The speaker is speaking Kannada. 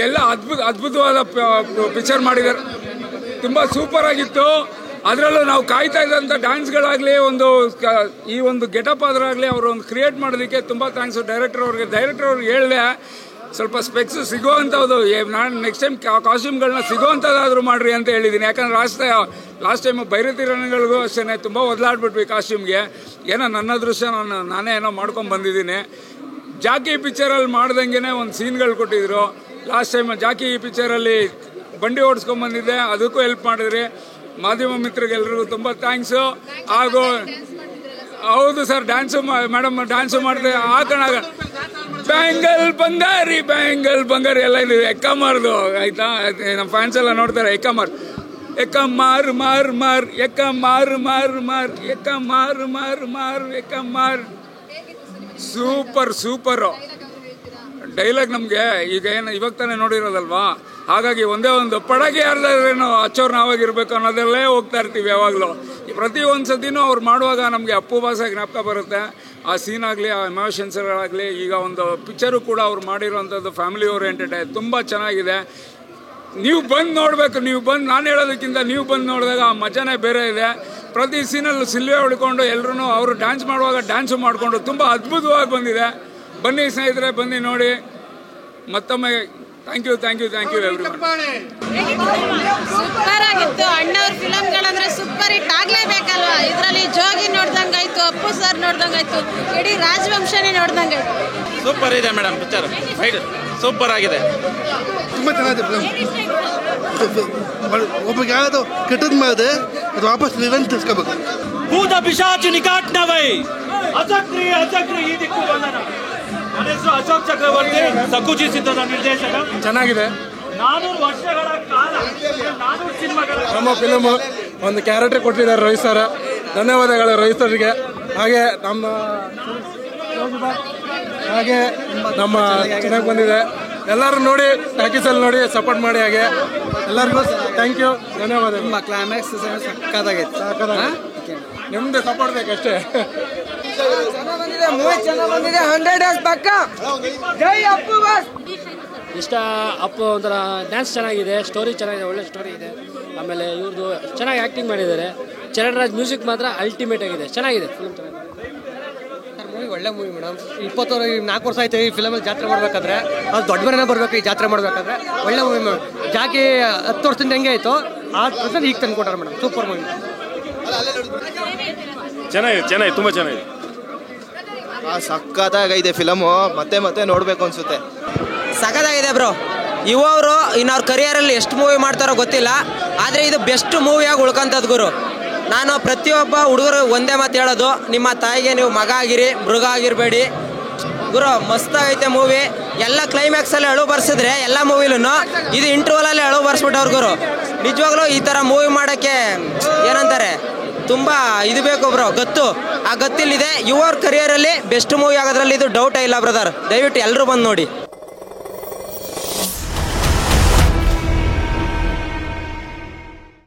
ಎಲ್ಲ ಅದ್ಭುತವಾದ ಪಿಕ್ಚರ್ ಮಾಡಿದ್ದಾರೆ. ತುಂಬ ಸೂಪರ್ ಆಗಿತ್ತು. ಅದರಲ್ಲೂ ನಾವು ಕಾಯ್ತಾ ಇದ್ದಂಥ ಡ್ಯಾನ್ಸ್ಗಳಾಗಲಿ, ಈ ಒಂದು ಗೆಟಪ್ ಆದ್ರಾಗಲಿ ಅವರು ಒಂದು ಕ್ರಿಯೇಟ್ ಮಾಡೋದಕ್ಕೆ ತುಂಬ ಥ್ಯಾಂಕ್ಸು ಡೈರೆಕ್ಟರ್ ಅವ್ರಿಗೆ ಹೇಳಿದೆ ಸ್ವಲ್ಪ ಸ್ಪೆಕ್ಸ್ ಸಿಗೋವಂಥದ್ದು, ನಾನು ನೆಕ್ಸ್ಟ್ ಟೈಮ್ ಕಾಸ್ಟ್ಯೂಮ್ಗಳನ್ನ ಸಿಗೋವಂಥದ್ದಾದರೂ ಮಾಡಿರಿ ಅಂತ ಹೇಳಿದ್ದೀನಿ. ಯಾಕಂದ್ರೆ ಲಾಸ್ಟ್ ಟೈಮು ಭೈರತಿ ರಣಗಳಿಗೂ ಅಷ್ಟೇ ತುಂಬ ಒದಲಾಡ್ಬಿಟ್ವಿ ಕಾಸ್ಟ್ಯೂಮ್ಗೆ. ಏನೋ ನನ್ನ ಅದೃಷ್ಟ, ನಾನೇ ಏನೋ ಮಾಡ್ಕೊಂಡು ಬಂದಿದ್ದೀನಿ. ಜಾಕಿ ಪಿಕ್ಚರಲ್ಲಿ ಮಾಡ್ದಂಗೆ ಒಂದು ಸೀನ್ಗಳು ಕೊಟ್ಟಿದ್ರು. ಲಾಸ್ಟ್ ಟೈಮ್ ಜಾಕಿ ಪಿಕ್ಚರಲ್ಲಿ ಬಂಡಿ ಓಡಿಸ್ಕೊಂಡ್ಬಂದಿದ್ದೆ, ಅದಕ್ಕೂ ಹೆಲ್ಪ್ ಮಾಡಿದ್ರಿ. ಮಾಧ್ಯಮ ಮಿತ್ರಗೆಲ್ರಿಗೂ ತುಂಬ ಥ್ಯಾಂಕ್ಸು. ಹಾಗೂ ಹೌದು ಸರ್, ಮೇಡಮ್ ಡ್ಯಾನ್ಸು ಮಾಡಿದೆ. ಹಾಕೋಣ ಬ್ಯಾಂಗಲ್ ಬಂಗಾರಿ ಎಲ್ಲ ಇದು ಎಕ್ಕಮಾರ್ದು ಆಯ್ತಾ, ನಮ್ಮ ಫ್ಯಾನ್ಸ್ ಎಲ್ಲ ನೋಡ್ತಾರೆ. ಎಕ್ಕಮಾರ್ ಸೂಪರು ಡೈಲಾಗ್. ನಮಗೆ ಈಗ ಇವಾಗ ತಾನೇ ನೋಡಿರೋದಲ್ವಾ, ಹಾಗಾಗಿ ಒಂದೇ ಒಂದು ಪಡಗೆ ಯಾರ್ದಾದ್ರೇನು ಹಚ್ಚೋರು ನಾವಾಗಿರ್ಬೇಕು ಅನ್ನೋದಲ್ಲೇ ಹೋಗ್ತಾ ಇರ್ತೀವಿ ಯಾವಾಗಲೂ. ಪ್ರತಿ ಒಂದು ಸತಿನೂ ಅವ್ರು ಮಾಡುವಾಗ ನಮಗೆ ಅಪ್ಪು ಬಾಸ ಜ್ಞಾಪಕ ಬರುತ್ತೆ. ಆ ಸೀನ್ ಆಗಲಿ, ಆ ಎಮೋಷನ್ಸ್ಗಳಾಗಲಿ. ಈಗ ಒಂದು ಪಿಕ್ಚರು ಕೂಡ ಅವ್ರು ಮಾಡಿರೋವಂಥದ್ದು ಫ್ಯಾಮಿಲಿ ಓರಿಯೆಂಟೆಡ್, ತುಂಬ ಚೆನ್ನಾಗಿದೆ. ನೀವು ಬಂದು ನೋಡಬೇಕು. ನಾನು ಹೇಳೋದಕ್ಕಿಂತ ನೀವು ಬಂದು ನೋಡಿದಾಗ ಆ ಮಜಾನೇ ಬೇರೆ ಇದೆ. ಪ್ರತಿ ಸೀನಲ್ಲೂ ಸಿಲ್ವೆ ಹೊಡ್ಕೊಂಡು ಎಲ್ಲರೂ ಅವರು ಡ್ಯಾನ್ಸ್ ಮಾಡುವಾಗ ಡ್ಯಾನ್ಸು ಮಾಡಿಕೊಂಡು ತುಂಬ ಅದ್ಭುತವಾಗಿ ಬಂದಿದೆ. ಬನ್ನಿ ಸ್ನೇಹಿತರೆ, ಬನ್ನಿ ನೋಡಿ. ಮತ್ತೊಮ್ಮೆ ಥ್ಯಾಂಕ್ ಯು ಎವ್ರಿವನ್. ಸೂಪರ್ ಆಗಿತ್ತು. ಅಣ್ಣವ್ರ ಫಿಲಮ್ಗಳಂದ್ರೆ ಸೂಪರ್ ಹಿಟ್ ಆಗ್ಲೇಬೇಕಲ್ವಾ. ಇದರಲ್ಲಿ ಜೋಗಿ ನೋಡ್ದಂಗಾಯ್ತು, ಅಪ್ಪು ಸರ್ ನೋಡ್ದಂಗಾಯ್ತು, ಇಡೀ ರಾಜವಂಶನೇ ನೋಡ್ದಂಗಾಯ್ತು. ಸೂಪರ್ ಇದೆ ಮೇಡಮ್ ಪಿಕ್ಚರ್, ಸೂಪರ್ ಆಗಿದೆ. ತುಂಬ ಚೆನ್ನಾಗಿದೆ ಫಿಲಮ್. ಒಬ್ಬರಿಗೆ ಯಾವುದು ಕೆಟ್ಟದ್ದು ಮಾಡಿದೆ ಅದು ವಾಪಸ್ ರಿವೆಂಜ್ ತಿಳ್ಸ್ಕೋಬೇಕು. ಭೂತ ಪಿಶಾಚ ನಿಕಾಟ್ನವೈ ಅಚಕ್ರಿ ಈ ದಿಕ್ಕು ಬಂದನ. ನನ್ನ ಹೆಸರು ಅಶೋಕ್ ಚಕ್ರವರ್ತಿ, ಸಕುಜಿ ಸಿದ್ಧದ ನಿರ್ದೇಶಕ. ಚೆನ್ನಾಗಿದೆ. 400 ವರ್ಷಗಳ ಕಾಲ 400 ಸಿನಿಮಾಗಳ ನಮ್ಮ ಫಿಲಮ್ ಒಂದು ಕ್ಯಾರೆಕ್ಟರ್ ಕೊಟ್ಟಿದ್ದಾರೆ ರೋಹಿತ್ ಸರ್. ಧನ್ಯವಾದಗಳು ರೋಹಿತ್ ಸರ್ಗೆ. ಹಾಗೆ ನಮ್ಮ ಚೆನ್ನಾಗಿ ಬಂದಿದೆ. ಎಲ್ಲರೂ ನೋಡಿ, ಟಾಕೀಸಲ್ಲಿ ನೋಡಿ ಸಪೋರ್ಟ್ ಮಾಡಿ. ಹಾಗೆ ಎಲ್ಲರಿಗೂ ಥ್ಯಾಂಕ್ ಯು, ಧನ್ಯವಾದ. ನಿಮ್ಮ ಕ್ಲೈಮ್ಯಾಕ್ಸ್ ಸಾಕಾಗೈತೆ. ನಿಮ್ದು ಸಪೋರ್ಟ್ ಬೇಕಷ್ಟೇ. ಮೂವಿ ಚೆನ್ನಾಗಿ ಬಂದಿದೆ. 100 ಡೇಸ್ ಪಕ್ಕ. ಜೈ ಅಪ್ಪು ಬಾಸ್. ಇಷ್ಟ ಅಪ್ಪು ಒಂಥರ ಡ್ಯಾನ್ಸ್ ಚೆನ್ನಾಗಿದೆ, ಸ್ಟೋರಿ ಚೆನ್ನಾಗಿದೆ, ಒಳ್ಳೆ ಸ್ಟೋರಿ ಇದೆ. ಆಮೇಲೆ ಇವ್ರದ್ದು ಚೆನ್ನಾಗಿ ಆ್ಯಕ್ಟಿಂಗ್ ಮಾಡಿದ್ದಾರೆ. ಚರಣ್ ರಾಜ್ ಮ್ಯೂಸಿಕ್ ಮಾತ್ರ ಅಲ್ಟಿಮೇಟ್ ಆಗಿದೆ, ಚೆನ್ನಾಗಿದೆ ಫಿಲ್ಮ್. ಮೂವಿ ಒಳ್ಳೆ ಮೂವಿ ಮೇಡಮ್. 4 ವರ್ಷ ಆಯ್ತು ಈ ಫಿಲಮಲ್ಲಿ ಜಾತ್ರೆ ಮಾಡಬೇಕಾದ್ರೆ. ಅದು ದೊಡ್ಡ ಮನೆನೇ ಬರಬೇಕು ಈ ಜಾತ್ರೆ ಮಾಡಬೇಕಾದ್ರೆ. ಒಳ್ಳೆ ಮೂವಿ ಮೇಡಮ್. ಜಾಕಿ 10 ವರ್ಷದಿಂದ ಹೆಂಗೆ ಆಯಿತು ಆ ಪ್ರಸನ್ನ ಈಗ ತಂದು ಕೊಟ್ಟಾರೆ ಮೇಡಮ್. Super movie. ಚೆನ್ನಾಗಿದೆ, ತುಂಬ ಚೆನ್ನಾಗಿದೆ. ಸಕ್ಕತ್ತಾಗೈತೆ ಫಿಲಮು. ಮತ್ತೆ ನೋಡಬೇಕು ಅನ್ಸುತ್ತೆ. ಸಖತ್ತಾಗಿದೆ ಬ್ರೋ. ಇವರು ಇನ್ನವ್ರ ಕರಿಯರಲ್ಲಿ ಎಷ್ಟು ಮೂವಿ ಮಾಡ್ತಾರೋ ಗೊತ್ತಿಲ್ಲ, ಆದರೆ ಇದು ಬೆಸ್ಟ್ ಮೂವಿಯಾಗಿ ಉಳ್ಕೊಂತದ್ದು ಗುರು. ನಾನು ಪ್ರತಿಯೊಬ್ಬ ಹುಡುಗರು ಒಂದೇ ಮಾತು ಹೇಳೋದು, ನಿಮ್ಮ ತಾಯಿಗೆ ನೀವು ಮಗ ಆಗಿರಿ, ಮೃಗ ಆಗಿರಬೇಡಿ ಗುರು. ಮಸ್ತಾಗೈತೆ ಮೂವಿ. ಎಲ್ಲ ಕ್ಲೈಮ್ಯಾಕ್ಸಲ್ಲಿ ಅಳು ಬರ್ಸಿದ್ರೆ ಎಲ್ಲ ಮೂವಿಲೂ ಇದು ಇಂಟರ್ವಲಲ್ಲಿ ಅಳು ಬರ್ಸ್ಬಿಟ್ಟವ್ರು ಗುರು. ನಿಜವಾಗ್ಲೂ ಈ ಥರ ಮೂವಿ ಮಾಡೋಕ್ಕೆ ಏನಂತಾರೆ, ತುಂಬ ಇದು ಬೇಕು ಬ್ರೋ, ಗತ್ತು. ಆ ಗತ್ತಿಲ್ಲಿದೆ. ಯುವರ್ ಕರಿಯರಲ್ಲಿ ಬೆಸ್ಟ್ ಮೂವಿ ಆಗೋದ್ರಲ್ಲಿ ಇದು ಡೌಟೇ ಇಲ್ಲ ಬ್ರದರ್. ದಯವಿಟ್ಟು ಎಲ್ಲರೂ ಬಂದು ನೋಡಿ.